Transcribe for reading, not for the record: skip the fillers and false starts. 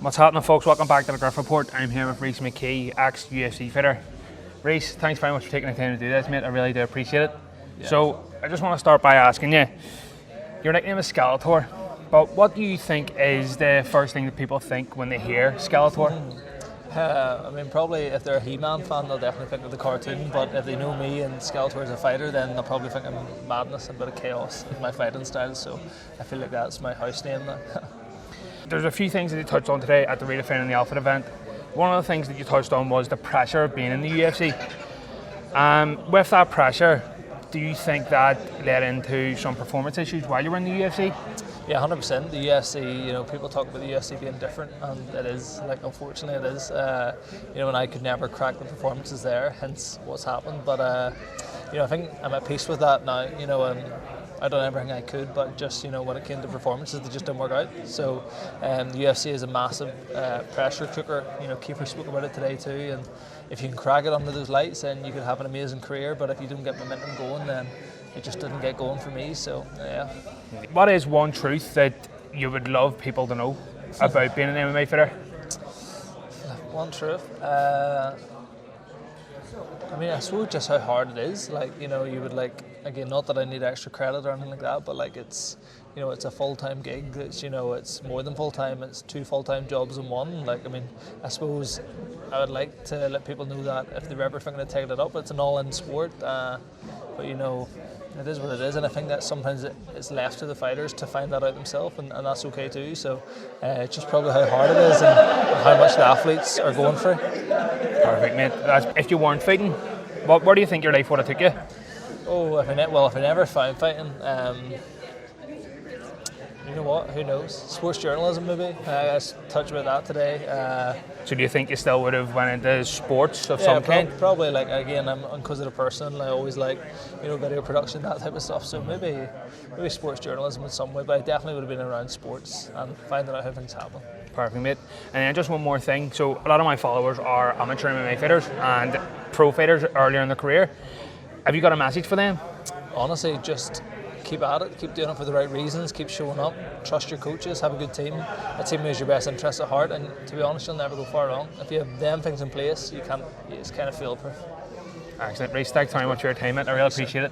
What's happening, folks? Welcome back to the Griff Report. I'm here with Rhys McKee, ex-UFC fighter. Rhys, thanks very much for taking the time to do this, mate. I really do appreciate it. Yeah. So, I just want to start by asking you, your nickname is Skeletor, but what do you think is the first thing that people think when they hear Skeletor? I mean, probably if they're a He-Man fan, they'll definitely think of the cartoon, but if they know me and Skeletor as a fighter, then they'll probably think I'm madness and a bit of chaos in my fighting style, so I feel like that's my house name now. There's a few things that you touched on today at the Redefining the Alpha event. One of the things that you touched on was the pressure of being in the UFC. With that pressure, do you think that led into some performance issues while you were in the UFC? Yeah, 100%. The UFC, people talk about the UFC being different, and it is. Like, unfortunately, it is. And I could never crack the performances there, hence what's happened. But I think I'm at peace with that now. I done everything I could, but just when it came to performances, they just didn't work out. So the UFC is a massive pressure cooker. Kiefer spoke about it today too. And if you can crack it under those lights, then you could have an amazing career. But if you don't get momentum going, then it just didn't get going for me. So yeah. What is one truth that you would love people to know about being an MMA fighter? One truth. I suppose just how hard it is. You would again, not that I need extra credit or anything like that, but it's it's a full-time gig. It's more than full-time. It's 2 full-time jobs in one. I suppose I would like to let people know that if they're ever thinking of taking it up, it's an all-in sport. But it is what it is, and I think that sometimes it's left to the fighters to find that out themselves, and that's okay too. So it's just probably how hard it is and how much the athletes are going through. Perfect, mate. If you weren't fighting, where do you think your life would have took you? Oh, if I never found fighting, you know what? Who knows? Sports journalism, maybe. I touched about that today. So do you think you still would have went into sports of some kind? Probably. I'm an inquisitive person. I always like, video production, that type of stuff. So maybe sports journalism in some way. But I definitely would have been around sports and finding out how things happen. Perfect, mate. And then just one more thing. So a lot of my followers are amateur MMA fighters and pro fighters earlier in their career. Have you got a message for them? Honestly, just keep at it, keep doing it for the right reasons, keep showing up, trust your coaches, have a good team. A team who has your best interests at heart, and to be honest, you'll never go far wrong. If you have them things in place, it's kind of foolproof. Excellent, Rhys. Thanks very much for your time, mate. I really appreciate it.